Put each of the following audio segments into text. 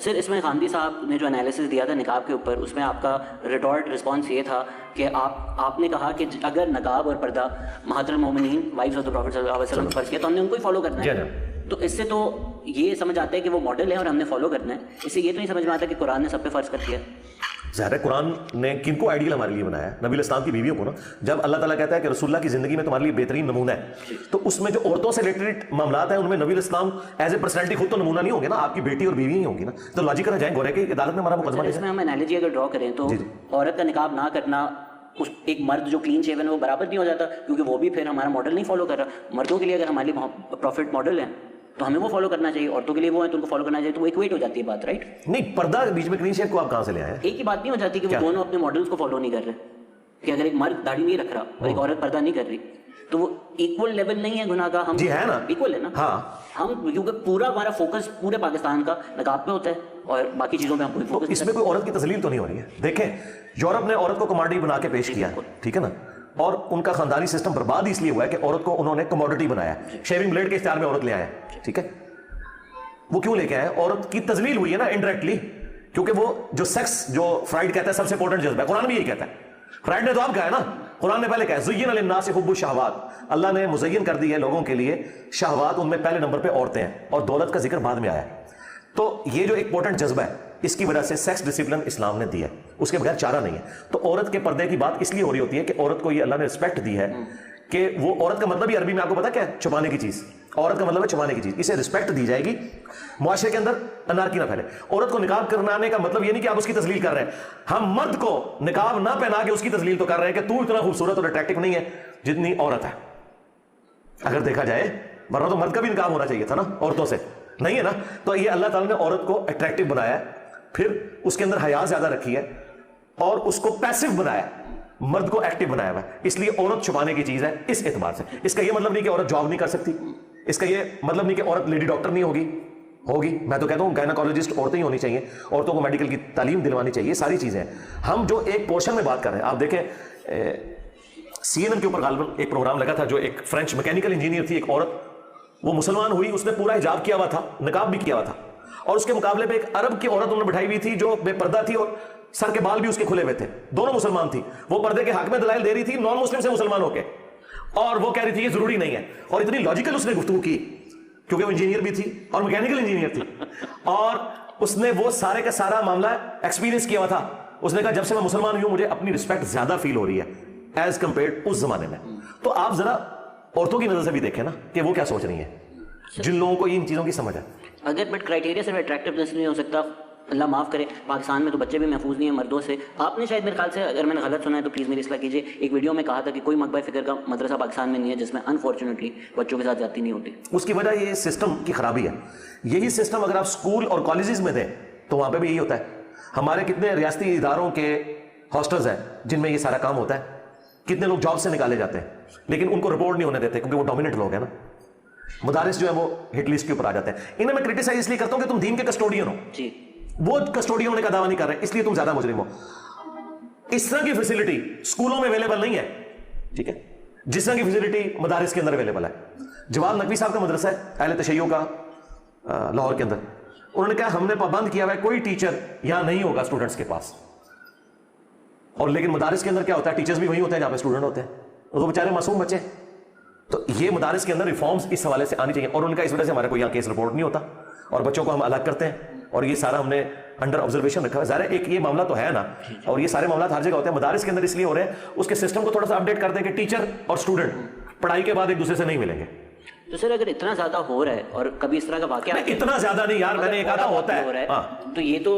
Sir इसमें गांधी साहब ने जो एनालिसिस दिया था निकाब के ऊपर, उसमें आपका रिटॉर्ट रिस्पांस ये था कि आपने कहा कि अगर नकाब और पर्दा महतुल मोमिनीन वाइफ्स ऑफ द प्रॉफेट सल्लल्लाहु अलैहि वसल्लम फर्ज किया तो हमने उनको ही फॉलो करना है। तो इससे तो ये समझ आता है कि वो मॉडल है और हमने फॉलो करना है। इससे ये तो नहीं समझ में आता कि कुरान ने सब पे फर्ज कर दिया। ज़ाहिर है कुरान ने किनको आइडियल हमारे लिए बनाया है? नबी इस्लाम की बीवियों को ना। जब अल्लाह ताला कहता है कि रसूलुल्लाह की जिंदगी में तुम्हारे लिए बेहतरीन नमूना है, तो उसमें जो औरतों से रिलेटेड मामलात हैं उनमें नबी इस्लाम एज ए पर्सनैलिटी खुद तो नमूना नहीं होंगे ना, आपकी बेटी और बीवी ही होंगी ना। तो लॉजिकल जाए गोरे की अदालत में हमारा मुकदमा। इसमें हम एनालॉजी अगर ड्रॉ करें तो औरत का निकाब ना करना उस एक मर्द जो क्लीन शेवन है वो बराबर नहीं हो जाता, क्योंकि वो भी फिर हमारा मॉडल नहीं फॉलो कर रहा। मर्दों के लिए अगर हमारे लिए प्रॉफिट मॉडल है तो हमें वो फॉलो करना चाहिए, औरतों के लिए वो है तो उनको फॉलो करना चाहिए। तो वो इक्वेट हो जाती है बात, राइट? नहीं, पर्दा बीच में क्लीन शेव को आप कहां से ले आए? एक ही बात नहीं हो जाती कि वो दोनों अपने मॉडल्स को फॉलो नहीं कर रहे। कि अगर एक मर्द दाढ़ी नहीं रख रहा और एक औरत पर्दा नहीं कर रही तो वो इक्वल लेवल नहीं है गुनाह का। हम जी है ना, इक्वल है ना। हाँ, हम क्योंकि पूरा हमारा फोकस पूरे पाकिस्तान का नकाब पे होता है और बाकी चीजों में हम कोई फोकस। इसमें कोई औरत की तस्लील तो नहीं हो रही है। देखें, यूरोप ने औरत को कमोडिटी बना के पेश किया, ठीक है ना, और उनका खानदानी सिस्टम बर्बाद इसलिए हुआ है कि औरत को उन्होंने कमोडिटी बनाया। शेविंग ब्लेड के इख्तियार में औरत ले आया, ठीक है। वो क्यों लेके आए? औरत की तजलील हुई है ना इनडायरेक्टली, क्योंकि वो जो सेक्स जो फ्राइड कहता है सबसे इंपॉर्टेंट जज्बा है, कुरान भी यही कहता है। फ्राइड ने तो आप कहा है ना, कुरान ने पहले कहा ज़ुय्यिना लिन्नासि हुब्बुश शहवात, अल्लाह ने मुज़य्यन कर दी है लोगों के लिए शहवात, उनमें पहले नंबर पे औरतें हैं और दौलत का जिक्र बाद में आया है। तो ये जो इंपॉर्टेंट जज्बा है इसकी वजह से सेक्स डिसिप्लिन इस्लाम ने दिया है, उसके बगैर चारा नहीं है। तो औरत के पर्दे की बात इसलिए हो रही होती है कि औरत को ये अल्लाह ने रिस्पेक्ट दी है कि वो औरत का मतलब ही अरबी में आपको पता क्या है? छुपाने की चीज। औरत का मतलब है छुपाने की चीज, इसे रिस्पेक्ट दी जाएगी, मुआशरे के अंदर अनारकी ना फैले। औरत को निकाब करनाने का मतलब ये नहीं कि आप उसकी तस्लील कर रहे हैं। हम मर्द को निकाब ना पहना के उसकी तस्लील तो कर रहे हैं कि तू इतना खूबसूरत और अट्रैक्टिव नहीं है जितनी औरत है। अगर देखा जाए, वरना तो मर्द का भी निकाब होना चाहिए था ना, औरतों से नहीं है ना। तो ये अल्लाह ताला ने औरत को अट्रैक्टिव बनाया है, फिर उसके अंदर हया ज्यादा रखी है और उसको पैसिव बनाया, मर्द को एक्टिव बनाया हुआ है। इसलिए औरत छुपाने की चीज है इस एतबार से। इसका यह मतलब नहीं कि औरत जॉब नहीं कर सकती, इसका यह मतलब नहीं कि औरत लेडी डॉक्टर नहीं होगी। मैं तो कहता हूं गायनाकोलॉजिस्ट औरतें ही होनी चाहिए, औरतों को मेडिकल की तालीम दिलवानी चाहिए, सारी चीजें। हम जो एक पोर्शन में बात कर रहे हैं, आप देखें CNN के ऊपर गालिबन एक प्रोग्राम लगा था, जो एक फ्रेंच मैकेनिकल इंजीनियर थी, एक औरत, वो मुसलमान हुई, उसने पूरा हिजाब किया हुआ था, निकाब भी किया हुआ था, और उसके मुकाबले पे एक अरब की औरत उन्होंने बिठाई हुई थी जो बेपर्दा थी और सर के बाल भी उसके खुले हुए थे, दोनों मुसलमान थी। वो पर्दे के हक में दलाइल दे रही थी नॉन मुस्लिम से मुसलमान होके, और वो कह रही थी ये जरूरी नहीं है। और इतनी लॉजिकल उसने गुफ्तगू की, क्योंकि वो इंजीनियर भी थी और मैकेनिकल इंजीनियर थी, और उसने वो सारे का सारा मामला एक्सपीरियंस किया हुआ था। उसने कहा जब से मैं मुसलमान हुई हूं मुझे अपनी रिस्पेक्ट ज्यादा फील हो रही है एज कंपेयर्ड उस जमाने में। तो आप जरा औरतों की नजर से भी देखें ना कि वो क्या सोच रही है, जिन लोगों को इन चीजों की समझ है। अगर बट क्राइटेरिया सिर्फ अट्रैक्टिवनेस नहीं हो सकता, अल्लाह माफ़ करे, पाकिस्तान में तो बच्चे भी महफूज नहीं है मर्दों से। आपने शायद मेरे ख्याल से, अगर मैंने गलत सुना है तो प्लीज़ मेरी इस्लाह कीजिए, एक वीडियो में कहा था कि कोई मकबा फ़िक्र का मदरसा पाकिस्तान में नहीं है जिसमें अनफॉर्चुनेटली बच्चों के साथ जाती नहीं होती। उसकी वजह ये सिस्टम की खराबी है। यही सिस्टम अगर आप स्कूल और कॉलेजेस में दें तो वहाँ पर भी यही होता है। हमारे कितने रियासती इदारों के हॉस्टल्स हैं जिनमें ये सारा काम होता है, कितने लोग जॉब से निकाले जाते हैं, लेकिन उनको रिपोर्ट नहीं होने देते क्योंकि वो डोमिनेंट लोग हैं ना। मदारिस जो है वो हिट लिस्ट के ऊपर आ जाते हैं। इन्हें मैं क्रिटिसाइज इसलिए करता हूं कि तुम दीन के कस्टोडियन हो जी, वो कस्टोडियन होने का दावा नहीं कर रहे, इसलिए तुम ज्यादा मुजरिम हो। इस तरह की फैसिलिटी स्कूलों में अवेलेबल नहीं है, ठीक है, जिस तरह की फैसिलिटी मदारिस के अंदर अवेलेबल है। जवाब नकवी साहब का मदरसा है अहले तशय्युअ का लाहौर के अंदर, उन्होंने कहा हमने पाबंद किया हुआ है कोई टीचर यहां नहीं होगा स्टूडेंट्स के पास। और लेकिन मदारिस के अंदर क्या होता है, टीचर्स भी वही होते हैं जहां पे स्टूडेंट होते हैं, वो बेचारे मासूम बच्चे। तो ये मदारिस के अंदर रिफॉर्म्स इस हवाले से आनी चाहिए। और उनका इस वजह से हमारे को यहाँ केस रिपोर्ट नहीं होता और बच्चों को हम अलग करते हैं, और ये सारा हमने अंडर ऑब्जर्वेशन रखा है। ज़ाहिर एक ये मामला तो है ना, और ये सारे मामला हर जगह होते हैं, मदारिस के अंदर इसलिए हो रहे हैं उसके सिस्टम को थोड़ा सा अपडेट कर दें कि टीचर और स्टूडेंट पढ़ाई के बाद एक दूसरे से नहीं मिलेंगे। तो सर अगर इतना ज्यादा हो रहा है और कभी इस तरह का वाकया, इतना ज्यादा नहीं यार, मैंने कहा था होता है, तो ये तो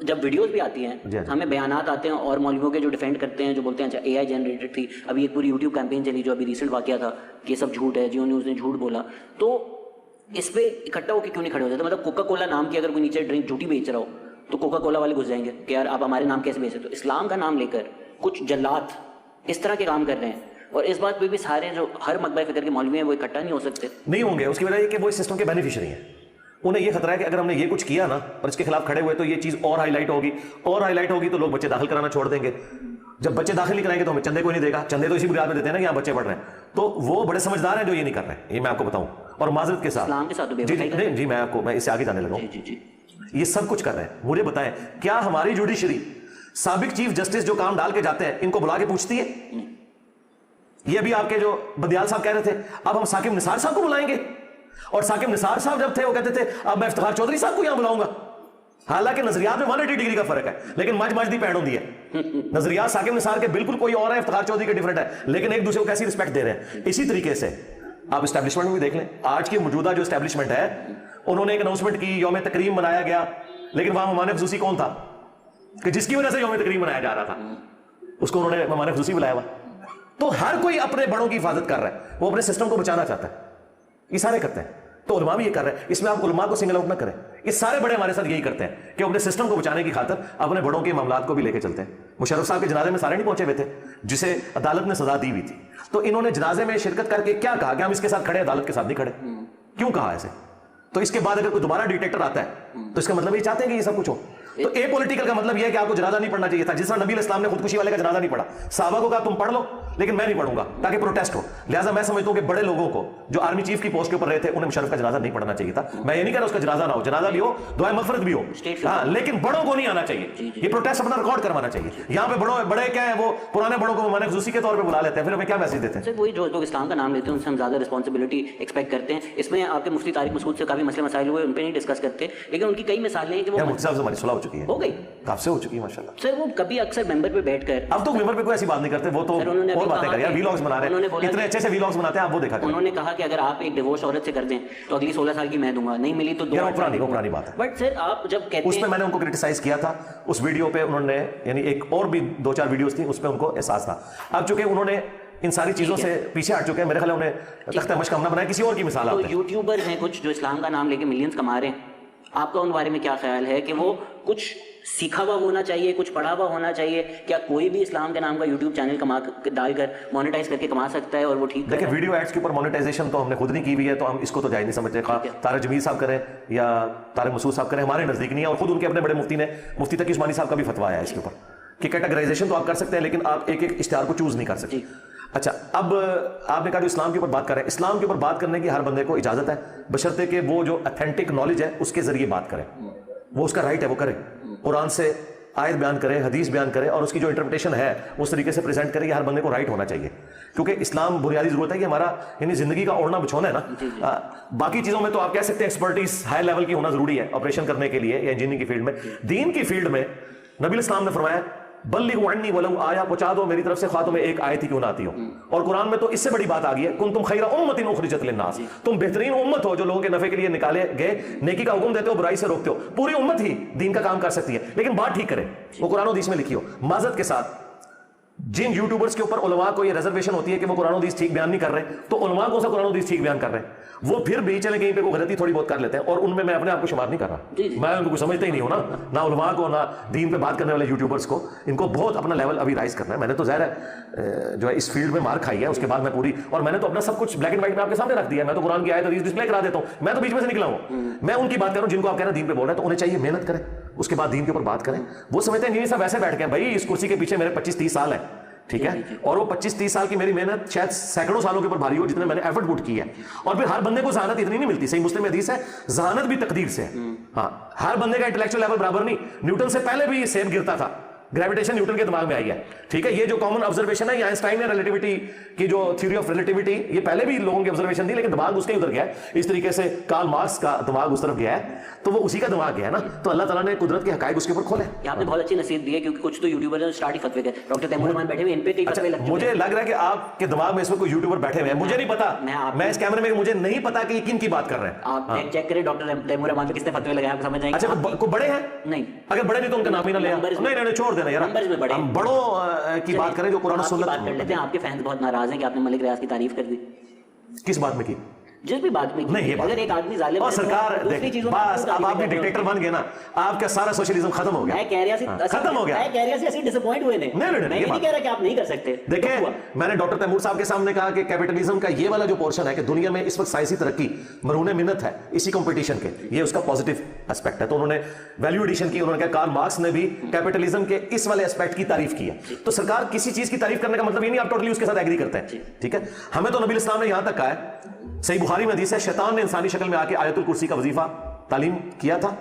जब वीडियोस भी आती हैं हमें बयानात आते हैं और मौलवियों के जो डिफेंड करते हैं, जो बोलते हैं अच्छा AI जनरेटेड थी। अभी एक पूरी यूट्यूब कैंपेन चली जो अभी रिसेंट वाकया था कि ये सब झूठ है, जियो न्यूज़ ने झूठ बोला। तो इस पे इकट्ठा होकर क्यों नहीं खड़े हो जाते? मतलब कोका कोला नाम की अगर कोई नीचे ड्रिंक झूठी बेच रहा हो तो कोका कोला वाले घुस जाएंगे कि यार आप हमारे नाम कैसे बेच सकते हो। इस्लाम का नाम लेकर कुछ जल्लाद इस तरह के काम कर रहे हैं, और इस बात पे भी सारे जो हर मकबा फ़िक्र के मौलवी हैं वो इकट्ठा नहीं हो सकते। नहीं होंगे, उसकी वजह ये कि वो इस सिस्टम के बेनिफिशियरी हैं। उन्हें ये खतरा है कि अगर हमने ये कुछ किया ना और इसके खिलाफ खड़े हुए तो ये चीज और हाईलाइट होगी, और हाईलाइट होगी तो लोग बच्चे दाखिल कराना छोड़ देंगे। जब बच्चे दाखिल नहीं कराएंगे तो हमें चंदे कोई नहीं देगा, चंदे तो इसी बुनियाद में देते हैं ना कि यहाँ बच्चे पढ़ रहे हैं। तो वो बड़े समझदार हैं जो ये नहीं कर रहे हैं, ये मैं आपको बताऊं, और माजरत के साथ इस्लाम के साथ जी, मैं इससे आगे जाने लगा हूं। ये सब कुछ कर रहे हैं। मुझे बताएं, क्या हमारी जुडिशरी साबिक चीफ जस्टिस जो काम डाल के जाते हैं इनको बुला के पूछती है? ये भी आपके जो बदियाल साहब कह रहे थे, अब हम साकिब निसार साहब को बुलाएंगे, और साकिब निसार साहब जब थे वो कहते थे अब मैं इफ्तिखार चौधरी साहब को यहां बुलाऊंगा। हालांकि नजरियात में 180 डिग्री का फर्क है, लेकिन मज दी पैड़ होती है। नजरियात साकिब निसार के बिल्कुल कोई और है, इफ्तिखार चौधरी के डिफरेंट है, लेकिन एक दूसरे को कैसी रिस्पेक्ट दे रहे हैं। इसी तरीके से आप एस्टैब्लिशमेंट में भी देख लें, आज की मौजूदा जो एस्टैब्लिशमेंट है, उन्होंने एक अनाउंसमेंट की, यौम तकरीम मनाया गया, लेकिन वहां मेहमान खुसूसी कौन था कि जिसकी वजह से यौम तकरीम मनाया जा रहा था, उसको उन्होंने मेहमान खुसूसी बुलाया हुआ। तो हर कोई अपने बड़ों की हिफाजत कर रहा है, वो अपने सिस्टम को बचाना चाहता है, ये सारे करते हैं। तो उलमा भी ये कर रहे हैं, इसमें आप उलमा को सिंगल आउट ना करें। ये सारे बड़े हमारे साथ यही करते हैं कि अपने सिस्टम को बचाने की खातिर अपने बड़ों के मामलात को भी लेके चलते हैं। मुशर्रफ साहब के जनाजे में सारे नहीं पहुंचे हुए थे, जिसे अदालत ने सजा दी हुई थी, तो इन्होंने जनाजे में शिरकत करके क्या कहा कि हम इसके साथ खड़े, अदालत के साथ नहीं खड़े। क्यों कहा ऐसे? तो इसके बाद अगर कोई दोबारा डिटेक्टर आता है तो इसका मतलब ये चाहते हैं कि ये सब कुछ हो। तो ए पॉलिटिकल का मतलब यह है कि आपको जनाजा नहीं पढ़ना चाहिए था, जिस तरह नबी इस्लाम ने खुदकुशी वाले का जनाजा नहीं पढ़ा, साहबा को कहा तुम पढ़ लो लेकिन मैं नहीं पढ़ूंगा, ताकि प्रोटेस्ट हो। लिहाजा मैं समझता हूं कि बड़े लोगों को जो आर्मी चीफ की पोस्ट के ऊपर रहे थे, उन्हें मुशर्रफ का जनाजा नहीं पढ़ना चाहिए था। मैं ये नहीं कह रहा उसका जनाजा ना हो, जनाजा भी हो, दुआ मगफरत भी हो, हाँ, लेकिन बड़ों को नहीं आना चाहिए। ये प्रोटेस्ट अपना रिकॉर्ड करवाना चाहिए। यहाँ पे बड़े क्या है, वो पुराने बड़ों को माने खुसूसी के तौर पर बुला लेते हैं, फिर हमें क्या मैसेज देते हैं? वही जो लोग इस्लाम का नाम लेते हैं उनसे हम ज्यादा रिस्पॉन्सिबिलिटी एक्सपेक्ट करते हैं। इसमें आपके मुफ्ती तारिक मसूद से काफी मसले मसाइल हुए, उन पर नहीं डिस्कस करते, लेकिन उनकी कई मिसालें हैं कि वो मुफ्ती साहब से हमारी सुलह हो चुकी है, हो गई, कब से हो चुकी है माशाल्लाह। सर वो कभी अक्सर मेंबर पे बैठकर, अब तो मेंबर पे कोई ऐसी बात नहीं करते, वो तो और बातें कर यार, वीलॉग्स बना रहे हैं, इतने अच्छे से वीलॉग्स बनाते हैं, आप वो देखा करें। उन्होंने कहा कि अगर आप एक डिवोर्स औरत से कर दें तो अगली 16 साल की मैं दूंगा, नहीं मिली तो वो पुरानी बात है। बट सर आप जब कहते हैं, उसमें मैंने उनको क्रिटिसाइज किया था, उस वीडियो पे उन्होंने, यानी एक और भी 2-4 वीडियोस थी, उस पे उनको एहसास था। अब चूंकि उन्होंने इन सारी चीजों से पीछे हट चुके हैं, मेरे ख्याल उन्हें तख्ता मशकमना बनाया, किसी और की मिसाल तो आते हैं। यूट्यूबर्स हैं कुछ जो इस्लाम का नाम लेके मिलियंस कमा रहे हैं, आपका उन बारे में क्या ख्याल है कि वो कुछ सीखा हुआ होना चाहिए, कुछ पढ़ा हुआ होना चाहिए? क्या कोई भी इस्लाम के नाम का यूट्यूब चैनल डालकर मोनेटाइज करके कमा सकता है और वो ठीक? देखिए, वीडियो एड्स के ऊपर मोनेटाइजेशन तो हमने खुद नहीं की हुई है, तो हम इसको तो जायज नहीं समझते। तारिक जमील साहब करें या तारिक मसूद साहब करें, हमारे नजदीक नहीं है, और खुद उनके अपने बड़े मुफ्ती तकी उस्मानी साहब का भी फतवा आया है इसके ऊपर कि कैटेगराइजेशन तो आप कर सकते हैं, लेकिन आप एक इश्तिहार को चूज नहीं कर सकते। अच्छा, अब आपने कहा जो इस्लाम के ऊपर बात कर रहे हैं, इस्लाम के ऊपर बात करने की हर बंदे को इजाजत है, बशर्ते कि वो जो ऑथेंटिक नॉलेज है उसके जरिए बात करें, वो उसका राइट है, वो करे, कुरान से आयत बयान करे, हदीस बयान करे, और उसकी जो इंटरप्रिटेशन है उस तरीके से प्रेजेंट करे, हर बंदे को राइट होना चाहिए। क्योंकि इस्लाम बुनियादी जरूरत है कि हमारा यानी जिंदगी का ओढ़ना बिछोना है ना। बाकी चीजों में तो आप कह सकते हैं एक्सपर्टीज हाई लेवल की होना जरूरी है ऑपरेशन करने के लिए या इंजीनियरिंग की फील्ड में। दीन की फील्ड में नबी इस्लाम ने फरमाया बल्लिगु अन्नी वलौ आया, पहुंचा दो मेरी तरफ से, ख्वाह तुम्हें एक आयत ही क्यों ना आती हो। और कुरान में तो इससे बड़ी बात आ गई है, कुंतुम खैरा उम्मतिन उखरिजत लिन्नास, तुम बेहतरीन उम्मत हो जो लोगों के नफे के लिए निकाले गए, नेकी का हुक्म देते हो, बुराई से रोकते हो। पूरी उम्मत ही दीन का काम कर सकती है, लेकिन बात ठीक करे, वो कुरान हदीस में लिखी हो। माजरत के साथ जिन यूट्यूबर्स के ऊपर उलमा को ये रिजर्वेशन होती है कि वो कुरान हदीस ठीक बयान नहीं कर रहे, तो उलमा कौन सा कुरान हदीस ठीक बयान कर रहे हैं, वो फिर भी चले कहीं पे कोई गलती थोड़ी बहुत कर लेते हैं, और उनमें मैं अपने आप को शुमार नहीं कर रहा, मैं उनको समझता ही नहीं हूं ना उलमा को, ना दीन पे बात करने वाले यूट्यूबर्स को। इनको बहुत अपना लेवल अभी राइज करना है। मैंने तो ज़ाहिर है जो है इस फील्ड में मार खाई है, उसके बाद मैं पूरी, और मैंने तो अपना सब कुछ ब्लैक एंड व्हाइट में आपके सामने रख दिया। मैं तो कुरान की आयत हदीस डिस्प्ले करा देता हूं, मैं तो बीच में से निकला हूं। मैं उनकी बात कर रहा हूं जिनको आप कह रहे हैं दीन पे बोल रहे हैं, तो उन्हें चाहिए मेहनत करें, उसके बाद दीन के ऊपर बात करें। वो समझते हैं नहीं सब ऐसे बैठ गए भाई, इस कुर्सी के पीछे मेरे 25-30 साल है, ठीक है, और वो 25-30 साल की मेरी मेहनत शायद सैकड़ों सालों के ऊपर भारी हो, जितने मैंने एफर्ट पुट की है। और फिर हर बंदे को जहानत इतनी नहीं मिलती। सही मुस्लिम में हदीस है, जहानत भी तकदीर से है। हाँ, हर बंदे का इंटेलेक्चुअल लेवल बराबर नहीं। न्यूटन से पहले भी सेब गिरता था, ग्रेविटेशन न्यूटन के दिमाग में आई है, ठीक है। ये जो कॉमन ऑब्जर्वेशन है, आइंस्टाइन ने रिलेटिविटी की जो थ्योरी ऑफ रिलेटिविटी, ये पहले भी लोगों की ऑब्जर्वेशन थी, लेकिन दिमाग उसके उधर गया है। इस तरीके से कार्ल मार्क्स का दिमाग उस तरफ गया है, तो वो उसी का दिमाग गया है ना। तो अल्लाह ताला ने कुदरत के हकायक उसके ऊपर खोले। आपने बहुत अच्छी नसीहत दी है, क्योंकि कुछ तो यूट्यूबर ने स्टार्ट ही फतवे कर, डॉक्टर तैमूर रहमान बैठे हुए, इन पे कई फतवे लग चुके हैं। मुझे लग रहा है कि आपके दिमाग में इसमें कोई यूट्यूबर बैठे हुए हैं, मुझे नहीं पता, मैं इस कैमरे में मुझे नहीं पता कि किन की बात कर रहे हैं। आप चेक करें डॉक्टर तैमूर रहमान पे किसने फतवे लगाए, आप समझ जाएंगे। अच्छा, कोई बड़े हैं? नहीं, अगर बड़े नहीं तो उनका नाम ही ना ले। नहीं, छोड़ देना यार, नंबर्स में बड़े। हम बड़ों की बात करें जो कुरान और सुन्नत बात कर लेते हैं। आपके फैंस बहुत नाराज हैं कि आपने मलिक रियाज की तारीफ कर दी। किस बात में की? जिस भी बात में नहीं, ये अगर एक आदमी जालिम और सरकार बस अब आप डिक्टेटर बन गए ना, आपका सारा सोशलिज्म खत्म हो गया। मैं कह रहा हूं खत्म हो गया। मैं कह रहा हूं ऐसे डिसअपॉइंट हुए ने। मैं ये नहीं कह रहा कि आप नहीं कर सकते। देखिए, मैंने डॉक्टर तैमूर साहब के सामने कहा कि कैपिटलिज्म का ये वाला जो पोर्शन है कि दुनिया में इस वक्त साइंसी तरक्की मरूने मिन्नत है इसी कंपटीशन के, ये उसका पॉजिटिव एस्पेक्ट है। तो उन्होंने वैल्यू एडिशन की, उन्होंने कहा कार्ल मार्क्स ने भी कैपिटलिज्म के इस वाले एस्पेक्ट की तारीफ की है। तो सरकार किसी चीज की तारीफ करने का मतलब ये नहीं आप टोटली उसके साथ एग्री करते हैं, ठीक है। हमें तो नबी इस्लाम ने यहां तक कहा है, सही बुखारी में हदीस है, शैतान ने इंसानी शक्ल में आके आयतुल कुर्सी का वजीफा तालीम किया था।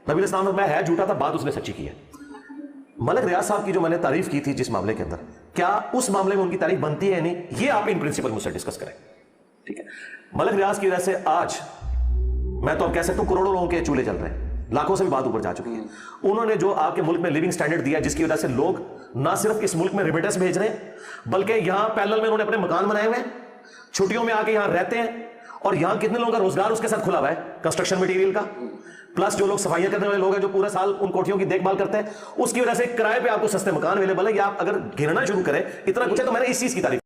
नबी इस्लाम में है झूठा था, बात उसने सच्ची की है। मलिक रियाज साहब की जो मैंने तारीफ की थी जिस मामले के अंदर, क्या उस मामले में उनकी तारीफ बनती है या नहीं, ये आप इन प्रिंसिपल मुझसे डिस्कस करें, ठीक है। मलिक रियाज की वजह से आज मैं तो अब कह सकता हूं करोड़ों लोगों के चूल्हे जल रहे हैं, लाखों से भी बात ऊपर जा चुकी है। उन्होंने जो आपके मुल्क में लिविंग स्टैंडर्ड दिया, जिसकी वजह से लोग ना सिर्फ इस मुल्क में रिमिटेंस भेज रहे हैं, बल्कि यहां पैरेलल में उन्होंने अपने मकान बनाए हुए हैं, छुट्टियों में आके यहां रहते हैं, और यहां कितने लोगों का रोजगार उसके साथ खुला हुआ है कंस्ट्रक्शन मटेरियल का, प्लस जो लोग सफाइयां करने वाले लोग हैं जो पूरा साल उन कोठियों की देखभाल करते हैं, उसकी वजह से किराए पे आपको सस्ते मकान अवेलेबल है। या आप अगर गिनना शुरू करें इतना कुछ है, तो मैंने इस चीज की तारीफ